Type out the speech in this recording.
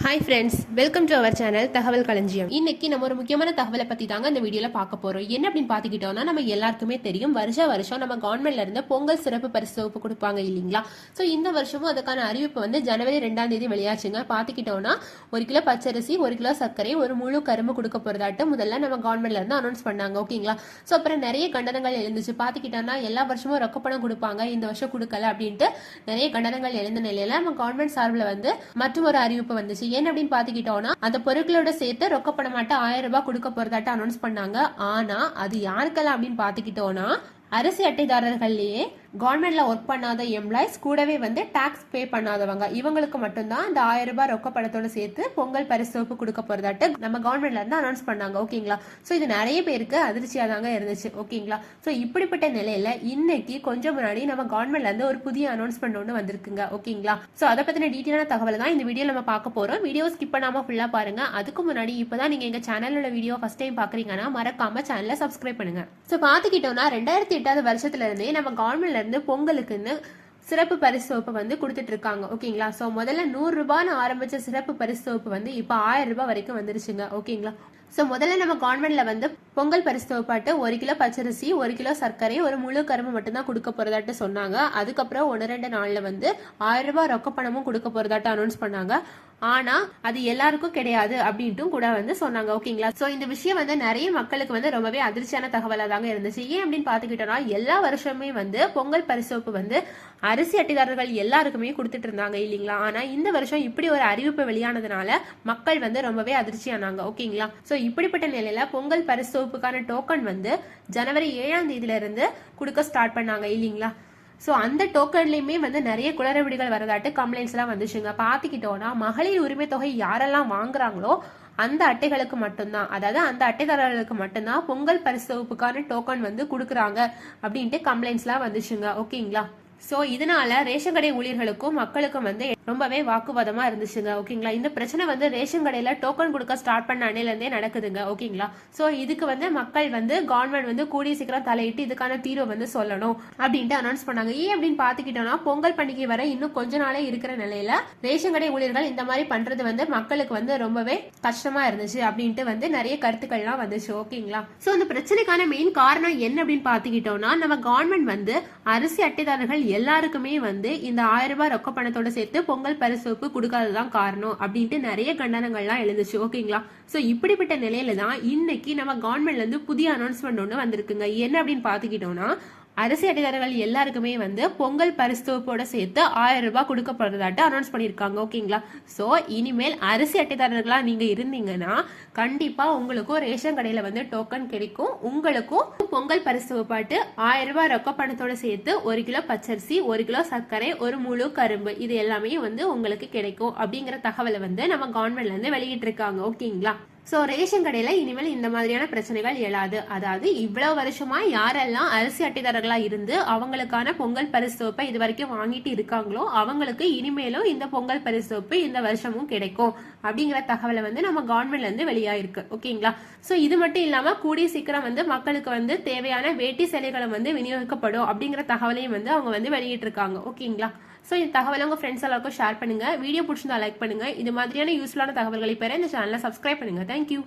Hi friends, welcome to our channel Thagaval Kalanjiyam. இன்னைக்கு நம்ம ஒரு முக்கியமான தகவலை பத்தி தாங்க இந்த வீடியோல பார்க்க போறோம். என்ன அப்படின்னு பாத்துக்கிட்டோம்னா, நம்ம எல்லாருக்குமே தெரியும், வருஷம் நம்ம கவர்மெண்ட்ல இருந்து பொங்கல் சிறப்பு பரிசு தொகுப்பு கொடுப்பாங்க இல்லைங்களா. ஸோ இந்த வருஷமும் அதுக்கான அறிவிப்பு வந்து ஜனவரி 2ஆம் தேதி வெளியாச்சுங்க. பாத்துக்கிட்டோம்னா 1 கிலோ பச்சரிசி, 1 கிலோ சர்க்கரை, ஒரு முழு கரும்பு கொடுக்க போறதாட்டு முதல்ல நம்ம கவர்மெண்ட்ல இருந்து அனௌன்ஸ் பண்ணாங்க. ஓகேங்களா. ஸோ அப்புறம் நிறைய கண்டனங்கள் எழுந்துச்சு. பாத்துக்கிட்டோம்னா எல்லா வருஷமும் ரொக்கப்பணம் கொடுப்பாங்க, இந்த வருஷம் கொடுக்கல அப்படின்ட்டு நிறைய கண்டனங்கள் எழுந்த நிலையில நம்ம கவர்மெண்ட் சார்பில் வந்து மற்றும் ஒரு அறிவிப்பு வந்துச்சு. ஏன் அப்படின்னு பாத்துக்கிட்டோம்னா, அந்த பொருட்களோட சேர்த்து ரொக்கப்பணமாட்ட 1000 ரூபாய் கொடுக்க போறதாட்ட அனௌன்ஸ் பண்ணாங்க. ஆனா அது யாருக்கெல்லாம் அப்படின்னு பாத்துக்கிட்டோம்னா, அரிசி அட்டைதாரர்கள்லயே கவர்மெண்ட்ல ஒர்க் பண்ணாத எம்ப்ளாய்ஸ், கூடவே வந்து டாக்ஸ் பே பண்ணாதவங்க, இவங்களுக்கு மட்டும்தான் அந்த 1000 ரூபாய் ரொக்க பணத்தோட சேர்த்து பொங்கல் பரிசு கொடுக்க போறதாட்டு நம்ம கவர்மெண்ட்ல இருந்து அனௌன்ஸ் பண்ணாங்க. ஓகேங்களா. சோ இது நிறைய பேருக்கு அதிர்ச்சியா தாங்க இருந்துச்சு. ஓகேங்களா. சோ இப்படிப்பட்ட நிலையில இன்னைக்கு கொஞ்சம் முன்னாடி நம்ம கவர்மெண்ட்ல இருந்து ஒரு புதிய அனௌன்ஸ்மெண்ட் ஒன்று வந்திருக்குங்க. ஓகேங்களா. சோ அதை பத்தின டீட்டெயிலான தகவல் தான் இந்த வீடியோ நம்ம பார்க்க போறோம். வீடியோ ஸ்கிப் பண்ணாம ஃபுல்லா பாருங்க. அதுக்கு முன்னாடி இப்பதான் நீங்க எங்க சேனலோட வீடியோ ஃபர்ஸ்ட் டைம் பாக்குறீங்கன்னா மறக்காம சேனலை சப்ஸ்கிரைப் பண்ணுங்க. சோ பாத்துக்கிட்டோம்னா 2008 வருஷத்துல இருந்தே நம்ம கவர்மெண்ட்ல இருந்து பொங்கலுக்குன்னு சிறப்பு பரிசு தொகுப்பு வந்து கொடுத்துட்டு இருக்காங்க. ஓகேங்களா. சோ முதல்ல 100 ரூபான்னு ஆரம்பிச்ச சிறப்பு பரிசு தொகுப்பு வந்து இப்ப 1000 ரூபாய் வரைக்கும் வந்துருச்சுங்க. ஓகேங்களா. சோ முதல்ல நம்ம கவர்மெண்ட்ல வந்து பொங்கல் பரிசு தொகுப்பாட்டு 1 கிலோ பச்சரிசி, 1 கிலோ சர்க்கரை, ஒரு முழு கரும்பு மட்டும் தான் கொடுக்க போறதாட்டு சொன்னாங்க. அதுக்கப்புறம் 1-2 நாள்ல வந்து 1000 ரூபாய் ரொக்க பணமும் கொடுக்க போறதாட்டு அனௌன்ஸ் பண்ணாங்க. ஆனா அது எல்லாருக்கும் கிடையாது அப்படின்ட்டு கூட வந்து சொன்னாங்க. ஓகேங்களா. சோ இந்த விஷயம் வந்து நிறைய மக்களுக்கு வந்து ரொம்பவே அதிர்ச்சியான தகவலா தாங்க இருந்துச்சு. ஏன் அப்படின்னு பாத்துக்கிட்டோம்னா, எல்லா வருஷமே வந்து பொங்கல் பரிசோப்பு வந்து அரிசி அட்டைதாரர்கள் எல்லாருக்குமே கொடுத்துட்டு இருந்தாங்க இல்லைங்களா. ஆனா இந்த வருஷம் இப்படி ஒரு அறிவிப்பு வெளியானதுனால மக்கள் வந்து ரொம்பவே அதிர்ச்சியானாங்க. ஓகேங்களா. சோ இப்படிப்பட்ட நிலையில பொங்கல் பரிசோப்புக்கான டோக்கன் வந்து ஜனவரி 7ஆம் தேதியில இருந்து கொடுக்க ஸ்டார்ட் பண்ணாங்க இல்லைங்களா. ஸோ அந்த டோக்கன்லையுமே வந்து நிறைய குளறுபடிகள் வரதாட்டு கம்ப்ளைண்ட்ஸ் எல்லாம் வந்துச்சுங்க. பார்த்துக்கிட்டோம்னா, மகளிர் உரிமை தொகை யாரெல்லாம் வாங்குறாங்களோ அந்த அட்டைகளுக்கு மட்டும்தான், அதாவது அந்த அட்டைதாரர்களுக்கு மட்டும்தான் பொங்கல் பரிசு தொகுப்புக்கான டோக்கன் வந்து கொடுக்குறாங்க அப்படின்ட்டு கம்ப்ளைண்ட்ஸ் எல்லாம் வந்துச்சுங்க. ஓகேங்களா. சோ இதனால ரேஷன் கடை ஊழியர்களுக்கும் மக்களுக்கும் வந்து ரொம்பவே வாக்குவாதமா இருந்துச்சுங்க. ஓகேங்களா. இந்த பிரச்சனை வந்து ரேஷன் கடையில டோக்கன் கொடுக்க ஸ்டார்ட் பண்ண அன்னையில இருந்தே நடக்குதுங்க. ஓகேங்களா. சோ இதுக்கு வந்து மக்கள் வந்து கவர்மெண்ட் வந்து கூடிய சீக்கிரம் தலையிட்டு இதுக்கான தீர்வு வந்து சொல்லணும் அப்படின்ட்டு அனௌன்ஸ் பண்ணாங்க. ஏன் அப்படின்னு பாத்துக்கிட்டோம்னா, பொங்கல் பண்டிகை வர இன்னும் கொஞ்ச நாளே இருக்கிற நிலையில ரேஷன் கடை ஊழியர்கள் இந்த மாதிரி பண்றது வந்து மக்களுக்கு வந்து ரொம்பவே கஷ்டமா இருந்துச்சு அப்படின்ட்டு வந்து நிறைய கருத்துக்கள்லாம் வந்துச்சு. ஓகேங்களா. சோ இந்த பிரச்சனைக்கான மெயின் காரணம் என்ன அப்படின்னு பாத்துக்கிட்டோம்னா, நம்ம கவர்மெண்ட் வந்து அரிசி அட்டைதாரர்கள் எல்லாருக்குமே வந்து இந்த 1000 ரூபாய் ரொக்க பணத்தோட சேர்த்து பொங்கல் பரிசோப்பு கொடுக்காததான் காரணம் அப்படின்ட்டு நிறைய கண்டனங்கள்லாம் எழுந்துச்சு. ஓகேங்களா. சோ இப்படிப்பட்ட நிலையில தான் இன்னைக்கு நம்ம கவர்மெண்ட்ல இருந்து புதிய அனௌன்ஸ்மெண்ட் ஒன்று வந்திருக்குங்க. என்ன அப்படின்னு பாத்துக்கிட்டோம்னா, அரிசி அட்டைதாரர்கள் எல்லாருக்குமே வந்து பொங்கல் பரிசு தொகுப்போட சேர்த்து 1000 ரூபாய் கொடுக்கப்படுறதாட்டு அனௌன்ஸ் பண்ணிருக்காங்க. ஓகேங்களா. சோ இனிமேல் அரிசி அட்டைதாரர்களா நீங்க இருந்தீங்கன்னா கண்டிப்பா உங்களுக்கும் ரேஷன் கடையில வந்து டோக்கன் கிடைக்கும். உங்களுக்கும் பொங்கல் பரிசு தொகுப்பாட்டு 1000 ரூபாய் ரொக்க பணத்தோட சேர்த்து 1 கிலோ பச்சரிசி, 1 கிலோ சர்க்கரை, ஒரு முழு கரும்பு, இது எல்லாமே வந்து உங்களுக்கு கிடைக்கும் அப்படிங்கிற தகவலை வந்து நம்ம கவர்மெண்ட்ல இருந்து வெளியிட்டு இருக்காங்க. ஓகேங்களா. சோ ரேஷன் கடையில இனிமேல் இந்த மாதிரியான பிரச்சனைகள் எழாது. அதாவது இவ்வளவு வருஷமா யாரெல்லாம் அரிசி அட்டைதாரர்களா இருந்து அவங்களுக்கான பொங்கல் பரிசு தொகுப்பை இது வரைக்கும் வாங்கிட்டு இருக்காங்களோ அவங்களுக்கு இனிமேலும் இந்த பொங்கல் பரிசு தொகுப்பு இந்த வருஷமும் கிடைக்கும் அப்படிங்கிற தகவலை வந்து நம்ம கவர்மெண்ட்ல இருந்து வெளியாயிருக்கு. ஓகேங்களா. சோ இது மட்டும் இல்லாம கூடிய சீக்கிரம் வந்து மக்களுக்கு வந்து தேவையான வேட்டி சேலைகளும் வந்து விநியோகிக்கப்படும் அப்படிங்கிற தகவலையும் வந்து அவங்க வந்து வெளியிட்டு இருக்காங்க. ஓகேங்களா. ஸோ இந்த தகவலை உங்கள் ஃப்ரெண்ட்ஸ் எல்லாருக்கும் ஷேர் பண்ணுங்க. வீடியோ பிடிச்சிருந்தா லைக் பண்ணுங்க. இது மாதிரியான யூஸ்ஃபுல்லான தகவல்களை பெற இந்த சேனலை சப்ஸ்கிரைப் பண்ணுங்க. தேங்க்யூ.